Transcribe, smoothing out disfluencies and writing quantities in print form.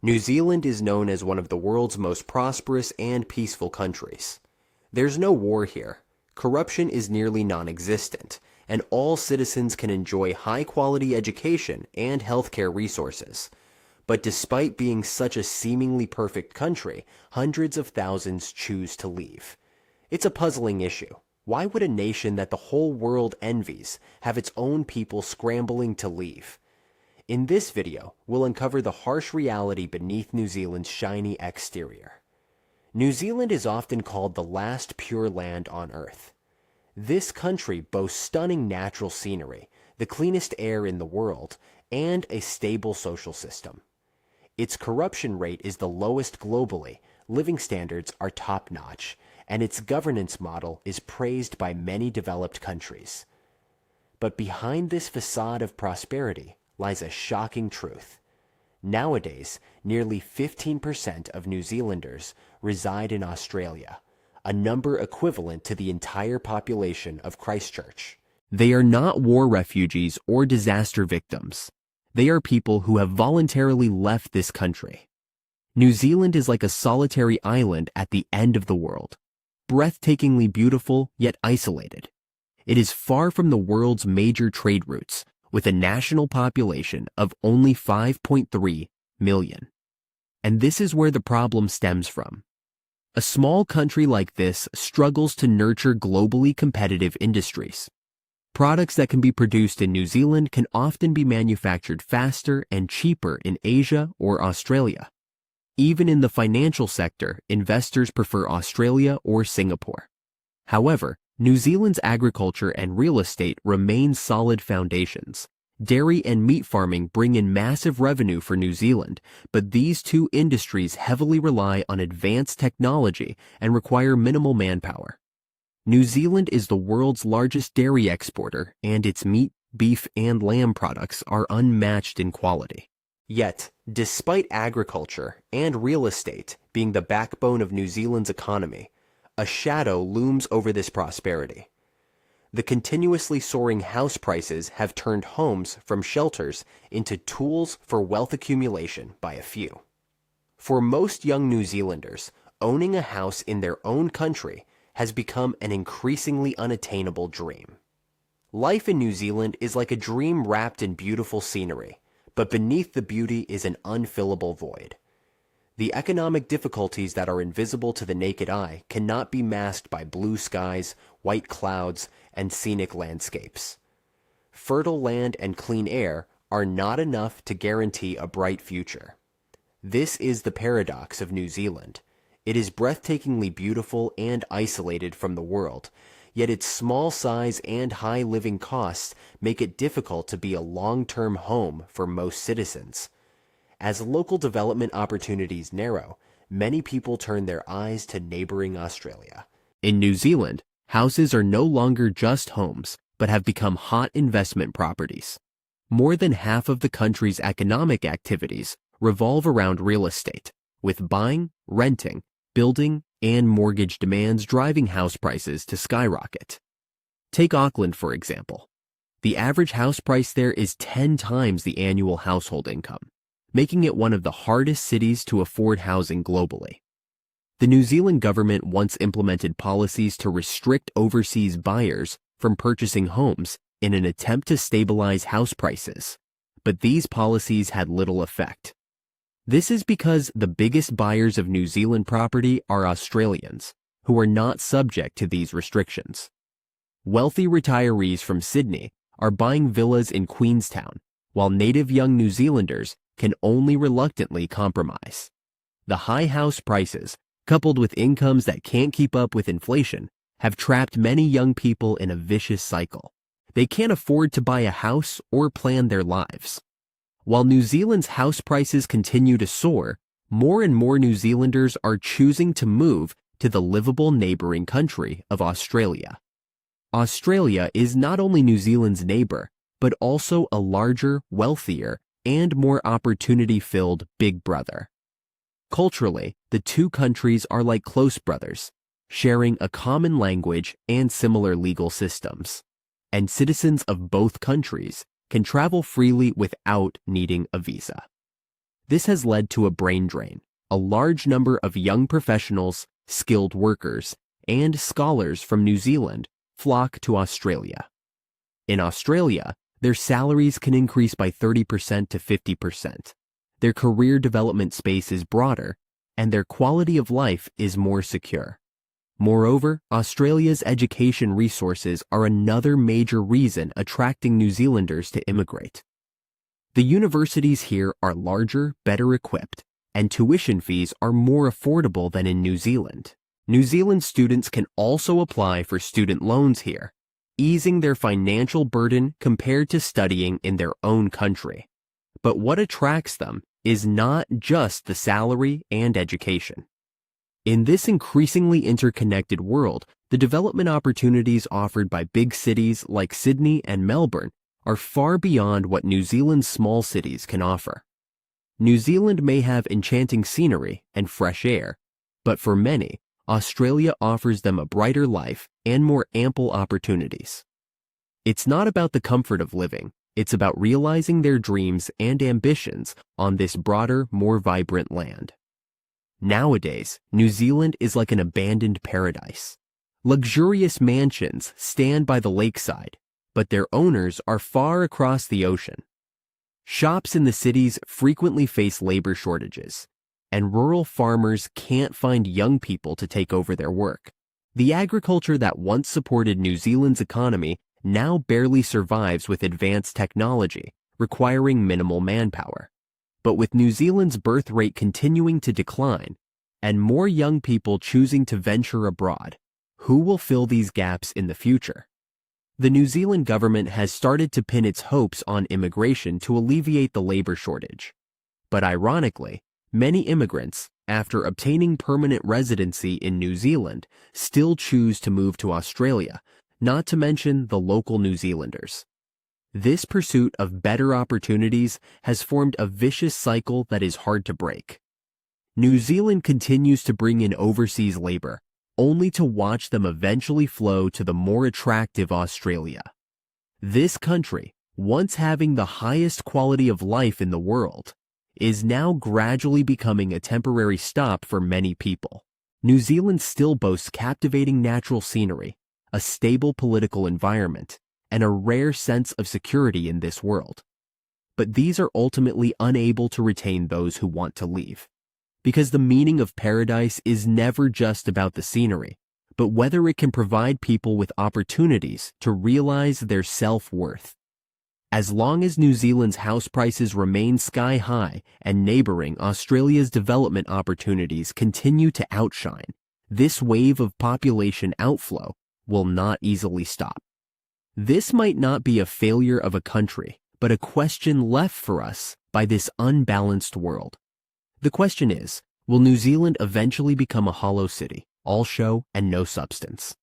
New Zealand is known as one of the world's most prosperous and peaceful countries. There's no war here, corruption is nearly non-existent, and all citizens can enjoy high-quality education and healthcare resources. But despite being such a seemingly perfect country, hundreds of thousands choose to leave. It's a puzzling issue. Why would a nation that the whole world envies have its own people scrambling to leave? In this video, we'll uncover the harsh reality beneath New Zealand's shiny exterior. New Zealand is often called the last pure land on Earth. This country boasts stunning natural scenery, the cleanest air in the world, and a stable social system. Its corruption rate is the lowest globally, living standards are top-notch, and its governance model is praised by many developed countries. But behind this facade of prosperity lies a shocking truth. Nowadays, nearly 15% of New Zealanders reside in Australia, a number equivalent to the entire population of Christchurch. They are not war refugees or disaster victims. They are people who have voluntarily left this country. New Zealand is like a solitary island at the end of the world, breathtakingly beautiful yet isolated. It is far from the world's major trade routes, with a national population of only 5.3 million. And this is where the problem stems from. A small country like this struggles to nurture globally competitive industries. Products that can be produced in New Zealand can often be manufactured faster and cheaper in Asia or Australia. Even in the financial sector, investors prefer Australia or Singapore. However, New Zealand's agriculture and real estate remain solid foundations. Dairy and meat farming bring in massive revenue for New Zealand, but these two industries heavily rely on advanced technology and require minimal manpower. New Zealand is the world's largest dairy exporter, and its meat, beef, and lamb products are unmatched in quality. Yet, despite agriculture and real estate being the backbone of New Zealand's economy, a shadow looms over this prosperity. The continuously soaring house prices have turned homes from shelters into tools for wealth accumulation by a few. For most young New Zealanders, owning a house in their own country has become an increasingly unattainable dream. Life in New Zealand is like a dream wrapped in beautiful scenery, but beneath the beauty is an unfillable void. The economic difficulties that are invisible to the naked eye cannot be masked by blue skies, white clouds, and scenic landscapes. Fertile land and clean air are not enough to guarantee a bright future. This is the paradox of New Zealand. It is breathtakingly beautiful and isolated from the world, yet its small size and high living costs make it difficult to be a long-term home for most citizens. As local development opportunities narrow, many people turn their eyes to neighboring Australia. In New Zealand, houses are no longer just homes, but have become hot investment properties. More than half of the country's economic activities revolve around real estate, with buying, renting, building, and mortgage demands driving house prices to skyrocket. Take Auckland, for example. The average house price there is 10 times the annual household income, making it one of the hardest cities to afford housing globally. The New Zealand government once implemented policies to restrict overseas buyers from purchasing homes in an attempt to stabilize house prices, but these policies had little effect. This is because the biggest buyers of New Zealand property are Australians, who are not subject to these restrictions. Wealthy retirees from Sydney are buying villas in Queenstown, while native young New Zealanders can only reluctantly compromise. The high house prices, coupled with incomes that can't keep up with inflation, have trapped many young people in a vicious cycle. They can't afford to buy a house or plan their lives. While New Zealand's house prices continue to soar, more and more New Zealanders are choosing to move to the livable neighboring country of Australia. Australia is not only New Zealand's neighbor, but also a larger, wealthier, and more opportunity-filled big brother. Culturally, the two countries are like close brothers, sharing a common language and similar legal systems, and citizens of both countries can travel freely without needing a visa. This has led to a brain drain. A large number of young professionals, skilled workers, and scholars from New Zealand flock to Australia. In Australia, their salaries can increase by 30% to 50%. Their career development space is broader, and their quality of life is more secure. Moreover, Australia's education resources are another major reason attracting New Zealanders to immigrate. The universities here are larger, better equipped, and tuition fees are more affordable than in New Zealand. New Zealand students can also apply for student loans here, easing their financial burden compared to studying in their own country. But what attracts them is not just the salary and education. In this increasingly interconnected world, the development opportunities offered by big cities like Sydney and Melbourne are far beyond what New Zealand's small cities can offer. New Zealand may have enchanting scenery and fresh air, but for many, Australia offers them a brighter life and more ample opportunities. It's not about the comfort of living, it's about realizing their dreams and ambitions on this broader, more vibrant land. Nowadays, New Zealand is like an abandoned paradise. Luxurious mansions stand by the lakeside, but their owners are far across the ocean. Shops in the cities frequently face labor shortages, and rural farmers can't find young people to take over their work. The agriculture that once supported New Zealand's economy now barely survives with advanced technology, requiring minimal manpower. But with New Zealand's birth rate continuing to decline, and more young people choosing to venture abroad, who will fill these gaps in the future? The New Zealand government has started to pin its hopes on immigration to alleviate the labor shortage. But ironically, many immigrants, after obtaining permanent residency in New Zealand, still choose to move to Australia, not to mention the local New Zealanders. This pursuit of better opportunities has formed a vicious cycle that is hard to break. New Zealand continues to bring in overseas labor, only to watch them eventually flow to the more attractive Australia. This country, once having the highest quality of life in the world, is now gradually becoming a temporary stop for many people. New Zealand still boasts captivating natural scenery, a stable political environment, and a rare sense of security in this world. But these are ultimately unable to retain those who want to leave. Because the meaning of paradise is never just about the scenery, but whether it can provide people with opportunities to realize their self-worth. As long as New Zealand's house prices remain sky high and neighboring Australia's development opportunities continue to outshine, this wave of population outflow will not easily stop. This might not be a failure of a country, but a question left for us by this unbalanced world. The question is, will New Zealand eventually become a hollow city, all show and no substance?